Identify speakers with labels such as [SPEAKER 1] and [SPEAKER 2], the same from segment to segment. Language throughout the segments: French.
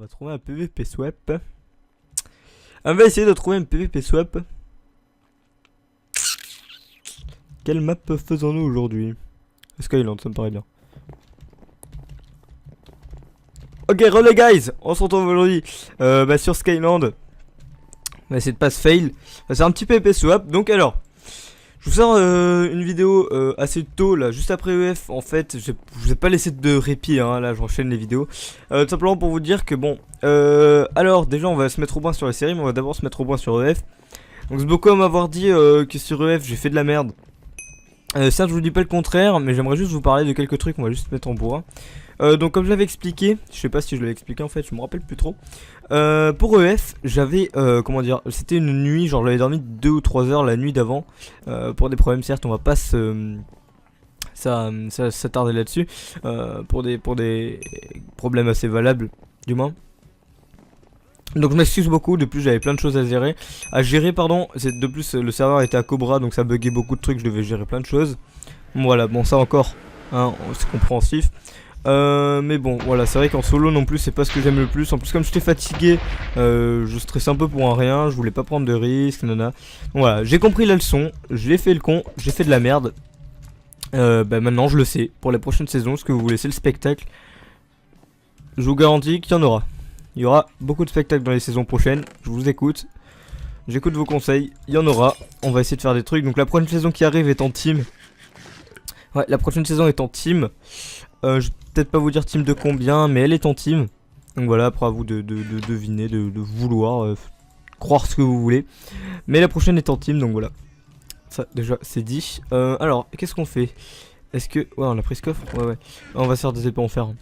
[SPEAKER 1] trouver un PVP swap. On va essayer de trouver un PVP swap. Quelle map faisons-nous aujourd'hui? Skyland, ça me paraît bien. Ok, relais guys, on se retrouve aujourd'hui sur Skyland. On va essayer de pas se fail. C'est un petit PVP swap. Donc alors, je vous sors une vidéo assez tôt là, juste après EF. En fait, je vous ai pas laissé de répit, hein, là j'enchaîne les vidéos. Tout simplement pour vous dire que bon, alors déjà on va se mettre au point sur la série, mais on va d'abord se mettre au point sur EF. Donc c'est beaucoup à m'avoir dit que sur EF j'ai fait de la merde. Ça je vous dis pas le contraire, mais j'aimerais juste vous parler de quelques trucs, on va juste se mettre en point. Donc comme je l'avais expliqué, je sais pas si je l'avais expliqué en fait, je me rappelle plus trop. Pour EF, j'avais, comment dire, c'était une nuit, genre j'avais dormi 2 ou 3 heures la nuit d'avant. Pour des problèmes certes, on va pas s'attarder là-dessus. Pour des problèmes assez valables, du moins. Donc je m'excuse beaucoup, de plus j'avais plein de choses à gérer. De plus le serveur était à Cobra, donc ça buguait beaucoup de trucs, je devais gérer plein de choses. Voilà, bon ça encore, hein, c'est compréhensif. Mais bon, voilà, c'est vrai qu'en solo non plus c'est pas ce que j'aime le plus. En plus comme j'étais fatigué, je stressais un peu pour un rien, je voulais pas prendre de risques, nana. Donc voilà, j'ai compris la leçon, j'ai fait le con, j'ai fait de la merde. Maintenant je le sais, pour les prochaines saisons, ce que vous voulez c'est le spectacle. Je vous garantis qu'il y en aura. Il y aura beaucoup de spectacles dans les saisons prochaines, je vous écoute. J'écoute vos conseils, il y en aura. On va essayer de faire des trucs, donc la prochaine saison qui arrive est en team. Ouais, la prochaine saison est en team. Je vais peut-être pas vous dire team de combien, mais elle est en team. Donc voilà, après à vous de deviner, de vouloir croire ce que vous voulez. Mais la prochaine est en team, donc voilà. Ça déjà c'est dit. Alors, qu'est-ce qu'on fait? Est-ce que... Ouais, on a pris ce coffre. Ouais. On va se faire des épées en fer.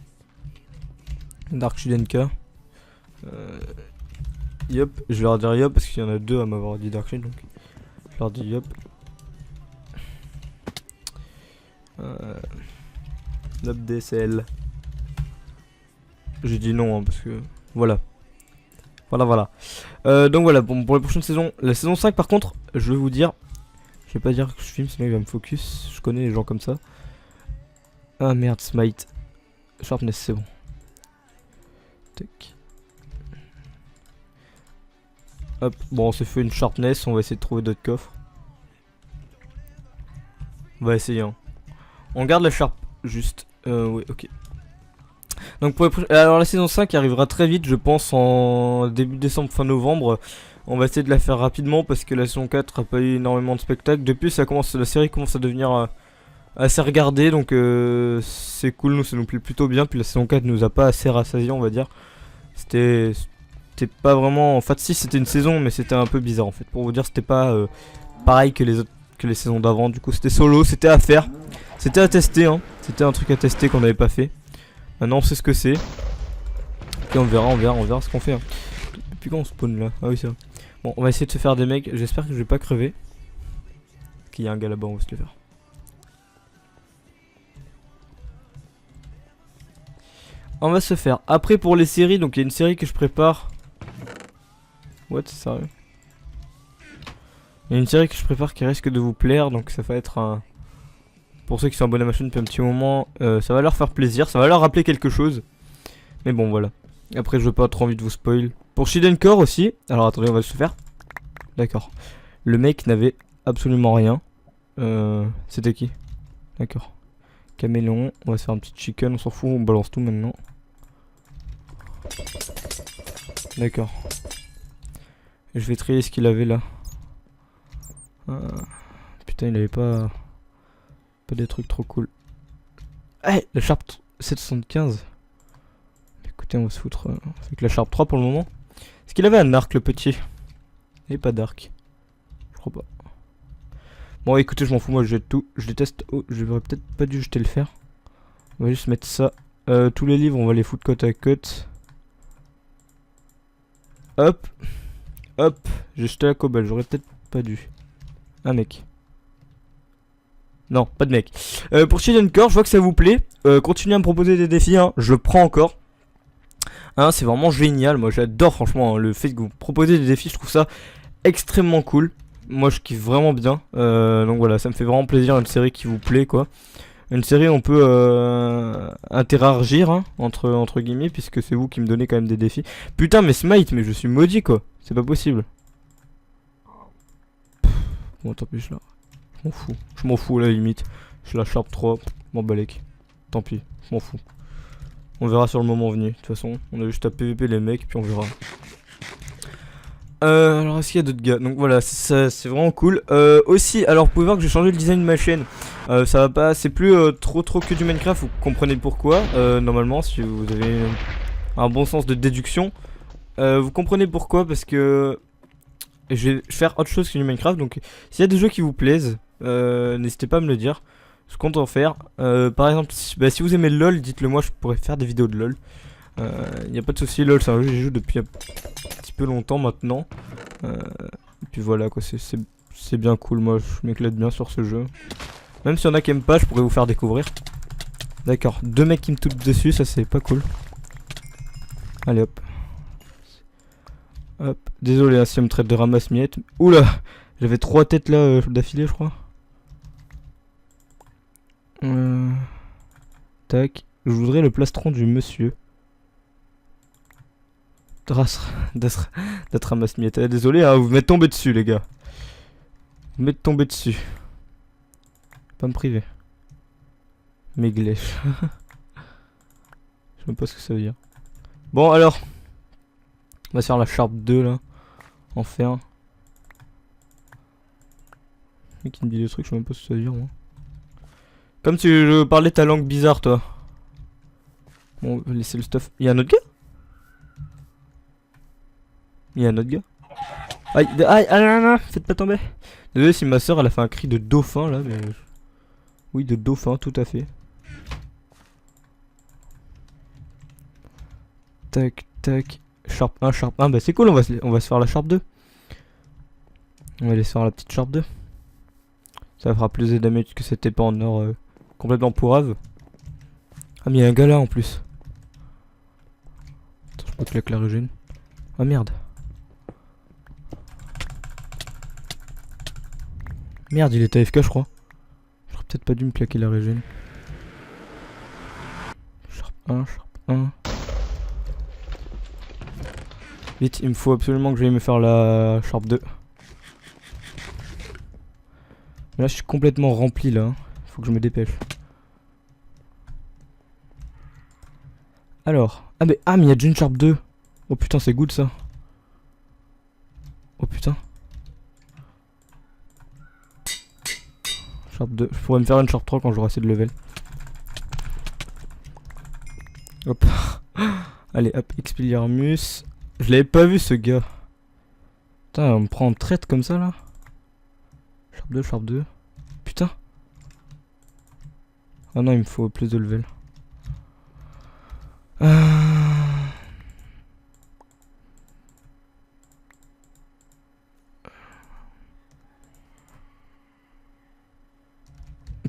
[SPEAKER 1] Dark Shidenka. Yop, je vais leur dire yop parce qu'il y en a deux à m'avoir dit Dark Shield, donc je leur dis yop. Nob DSL. J'ai dit non hein, parce que voilà. Voilà. Donc voilà, bon, pour la prochaine saison, la saison 5 par contre, je vais vous dire, je vais pas dire que je filme, sinon il va me focus. Je connais les gens comme ça. Ah merde, smite. Sharpness, c'est bon. Tac. Hop, bon on s'est fait une sharpness, on va essayer de trouver d'autres coffres. On va essayer hein. On garde la sharp, juste. Oui, ok. Donc pour alors la saison 5 arrivera très vite, je pense en début décembre, fin novembre. On va essayer de la faire rapidement parce que la saison 4 a pas eu énormément de spectacles. Depuis la série commence à devenir assez regardée, donc c'est cool, nous ça nous plaît plutôt bien. Puis la saison 4 nous a pas assez rassasié, on va dire. C'était pas vraiment... En fait si c'était une saison, mais c'était un peu bizarre en fait. Pour vous dire, c'était pas pareil que les saisons d'avant. Du coup c'était solo, c'était à faire. C'était à tester hein. C'était un truc à tester qu'on n'avait pas fait. Maintenant on sait ce que c'est. Puis on verra ce qu'on fait hein. Depuis quand on spawn là? Ah oui c'est vrai. Bon on va essayer de se faire des mecs. J'espère que je vais pas crever. Parce qu'il y a un gars là-bas, on va se le faire. On va se faire. Après pour les séries, donc il y a une série que je prépare. What, c'est sérieux? Il y a une série que je prépare qui risque de vous plaire, donc ça va être un... Pour ceux qui sont abonnés à ma chaîne depuis un petit moment, ça va leur faire plaisir, ça va leur rappeler quelque chose. Mais bon voilà. Après je veux pas trop envie de vous spoil. Pour Shidencore aussi, alors attendez on va se faire. D'accord. Le mec n'avait absolument rien. C'était qui? D'accord. Caméléon, on va se faire un petit chicken, on s'en fout, on balance tout maintenant. D'accord. Je vais trier ce qu'il avait là. Putain il avait pas des trucs trop cool. Hey, la Sharp 775. Écoutez on va se foutre avec la Sharp 3 pour le moment. Est-ce qu'il avait un arc le petit? Il n'est pas d'arc. Je crois pas. Bon écoutez je m'en fous, moi je jette tout. Je déteste. Oh j'aurais peut-être pas dû jeter le fer. On va juste mettre ça. Tous les livres on va les foutre côte à côte. Hop. Hop. J'ai jeté la cobble, j'aurais peut-être pas dû. Un mec. Non, pas de mec. Pour Shidencore, je vois que ça vous plaît. Continuez à me proposer des défis, hein. Je le prends encore. Hein, c'est vraiment génial. Moi j'adore franchement hein, le fait que vous proposez des défis, je trouve ça extrêmement cool. Moi je kiffe vraiment bien. Donc voilà, ça me fait vraiment plaisir une série qui vous plaît quoi. Une série où on peut interagir hein, entre guillemets, puisque c'est vous qui me donnez quand même des défis. Putain, mais Smite, mais je suis maudit quoi. C'est pas possible. Bon, tant pis, je là. Je m'en fous. Je m'en fous à la limite. Je la Sharp 3. M'en balèque. Tant pis, je m'en fous. On verra sur le moment venu. De toute façon, on a juste à PVP les mecs, puis on verra. Alors est-ce qu'il y a d'autres gars? Donc voilà, c'est vraiment cool. Aussi, alors vous pouvez voir que j'ai changé le design de ma chaîne. Ça va pas, c'est plus trop que du Minecraft. Vous comprenez pourquoi. Normalement, si vous avez un bon sens de déduction, vous comprenez pourquoi, parce que je vais faire autre chose que du Minecraft. Donc s'il y a des jeux qui vous plaisent, n'hésitez pas à me le dire. Je compte en faire. Par exemple, si vous aimez LOL, dites-le moi, je pourrais faire des vidéos de LOL. Y a pas de souci, LOL c'est un jeu que j'y joue depuis un petit peu longtemps maintenant. Et puis voilà quoi, c'est bien cool, moi je m'éclate bien sur ce jeu. Même s'il y en a qui aiment pas, je pourrais vous faire découvrir. D'accord, 2 mecs qui me touchent dessus, ça c'est pas cool. Allez hop. Hop, désolé hein, si on me traite de ramasse-miettes. Oula, j'avais 3 têtes là d'affilée je crois. Tac, je voudrais le plastron du monsieur. D'être ramasse-miettes. Désolé, hein, vous m'êtes tombé dessus, les gars. Vous m'êtes tombé dessus. Pas me priver. Mes glèches. Je sais même pas ce que ça veut dire. Bon, alors. On va se faire la Sharp 2 là. En fer. Le mec qui me dit des trucs, je sais même pas ce que ça veut dire, moi. Comme si je parlais ta langue bizarre, toi. Bon, laissez le stuff. Il y a un autre gars? Il y a un autre gars. Aïe, aïe, aïe, faites pas tomber. Désolé si ma soeur elle a fait un cri de dauphin là, mais. Oui, de dauphin, tout à fait. Tac, tac. Sharp 1, Sharp 1. Bah c'est cool, on va se faire la Sharp 2. On va aller se faire la petite Sharp 2. Ça fera plus de damage que cette épée en or complètement pourrave. Ah, mais il y a un gars là en plus. Attends, je peux claquer la régène. Ah merde. Merde, il est AFK, je crois. J'aurais peut-être pas dû me claquer la régène. Sharp 1, Sharp 1. Vite, il me faut absolument que j'aille me faire la Sharp 2. Mais là, je suis complètement rempli là. Faut que je me dépêche. Alors. Ah, mais il y a déjà une Sharp 2. Oh putain, c'est good ça. Oh putain. Sharp 2. Je pourrais me faire une Sharp 3 quand j'aurai assez de level. Hop. Allez, hop, Expelliarmus. Je l'avais pas vu ce gars. Putain, on me prend en traite comme ça là. Sharp 2, Sharp 2. Putain. Ah non, il me faut plus de level.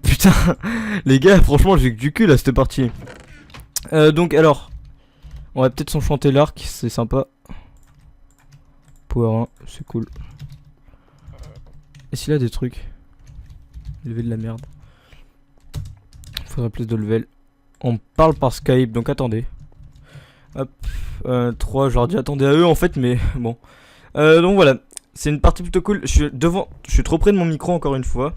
[SPEAKER 1] Putain, les gars, franchement, j'ai que du cul là cette partie. Donc, alors, on va peut-être s'enchanter l'arc, c'est sympa. Power 1, c'est cool. Et s'il a des trucs? Level de la merde. Faudrait plus de level. On parle par Skype, donc attendez. Hop, 3, j'aurais dit attendez à eux en fait, mais bon. Donc voilà, c'est une partie plutôt cool. Je suis trop près de mon micro encore une fois.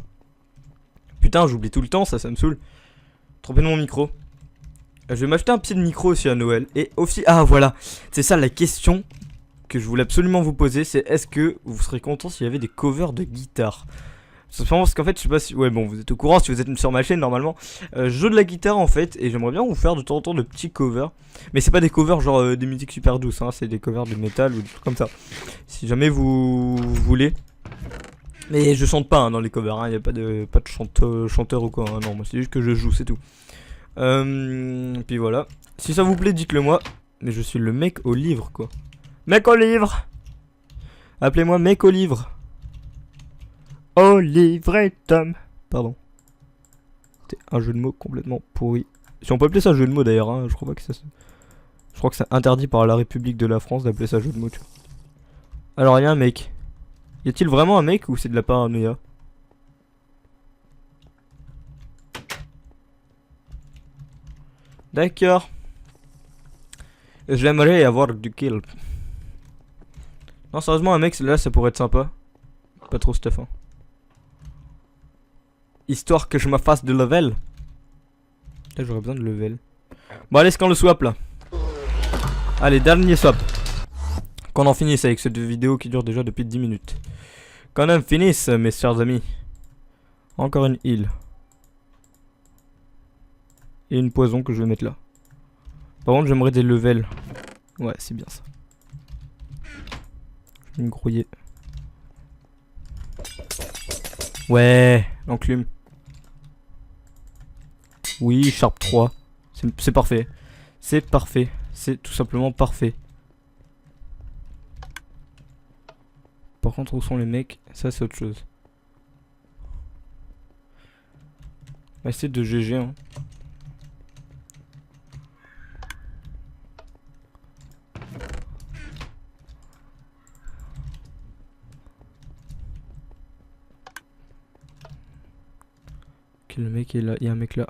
[SPEAKER 1] Putain, j'oublie tout le temps, ça me saoule. Trop près de mon micro. Je vais m'acheter un petit micro aussi à Noël. Et aussi, ah voilà, c'est ça la question que je voulais absolument vous poser, c'est est-ce que vous serez content s'il y avait des covers de guitare? Parce qu'en fait, je sais pas si... Ouais, bon, vous êtes au courant, si vous êtes sur ma chaîne, normalement. Je joue de la guitare, en fait, et j'aimerais bien vous faire de temps en temps de petits covers. Mais c'est pas des covers genre des musiques super douces, hein, c'est des covers de métal ou des trucs comme ça. Si jamais vous voulez. Mais je chante pas hein, dans les covers, hein, y a pas de chanteur ou quoi. Hein, non, moi c'est juste que je joue, c'est tout. Puis voilà. Si ça vous plaît, dites-le moi. Mais je suis le mec au livre, quoi. Mec au livre! Appelez-moi mec au livre. Olive et Tom. Pardon. C'était un jeu de mots complètement pourri. Si on peut appeler ça jeu de mots d'ailleurs, hein, je crois pas que ça. Je crois que c'est interdit par la République de la France d'appeler ça jeu de mots, tu vois. Alors, il y a un mec. Y a-t-il vraiment un mec ou c'est de la paranoïa? D'accord. J'aimerais avoir du kill. Non, sérieusement, un mec, là, ça pourrait être sympa. Pas trop stuff, hein. Histoire que je me fasse de level. Là, j'aurais besoin de level. Bon, allez, scan le swap, là. Allez, dernier swap. Qu'on en finisse avec cette vidéo qui dure déjà depuis 10 minutes. Qu'on en finisse, mes chers amis. Encore une heal. Et une poison que je vais mettre là. Par contre, j'aimerais des levels. Ouais, c'est bien ça. Je vais me grouiller. Ouais, l'enclume. Oui, Sharp 3. C'est parfait. C'est parfait. C'est tout simplement parfait. Par contre, où sont les mecs? Ça, c'est autre chose. On va essayer de GG, hein. Ok, le mec est là. Il y a un mec là.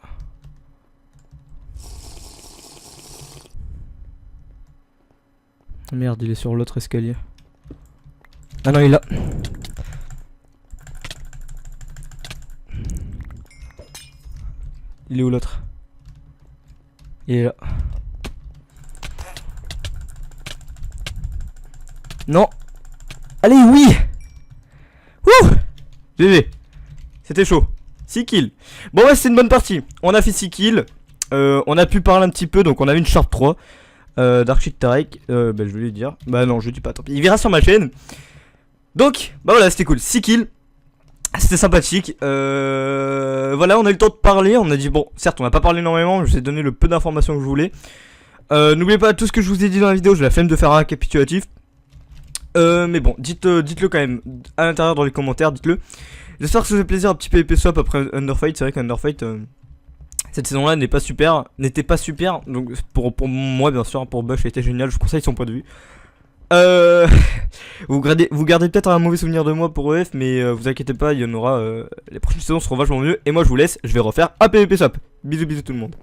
[SPEAKER 1] Merde, il est sur l'autre escalier. Ah non, il est là. Il est où l'autre? Il est là. Non. Allez, oui. Wouh. GG. C'était chaud. 6 kills. Bon ouais, c'est une bonne partie. On a fait 6 kills. On a pu parler un petit peu, donc on a eu une Sharp 3. Darkshit Tarek, bah je vais lui dire. Bah non, je dis pas, tant pis. Il verra sur ma chaîne. Donc, bah voilà, c'était cool. 6 kills. C'était sympathique. Voilà, on a eu le temps de parler. On a dit, bon, certes, on n'a pas parlé énormément. Je vous ai donné le peu d'informations que je voulais. N'oubliez pas tout ce que je vous ai dit dans la vidéo. J'ai la flemme de faire un récapitulatif. Mais bon, dites-le quand même à l'intérieur dans les commentaires. Dites-le. J'espère que ça vous fait plaisir un petit PvP swap après Underfight. C'est vrai qu'Underfight, cette saison-là n'était pas super. Donc pour moi, bien sûr, pour Bush, était génial. Je vous conseille son point de vue. Vous gardez peut-être un mauvais souvenir de moi pour EF, mais vous inquiétez pas, il y en aura. Les prochaines saisons seront vachement mieux. Et moi, je vous laisse. Je vais refaire un PvP swap. Bisous, bisous tout le monde.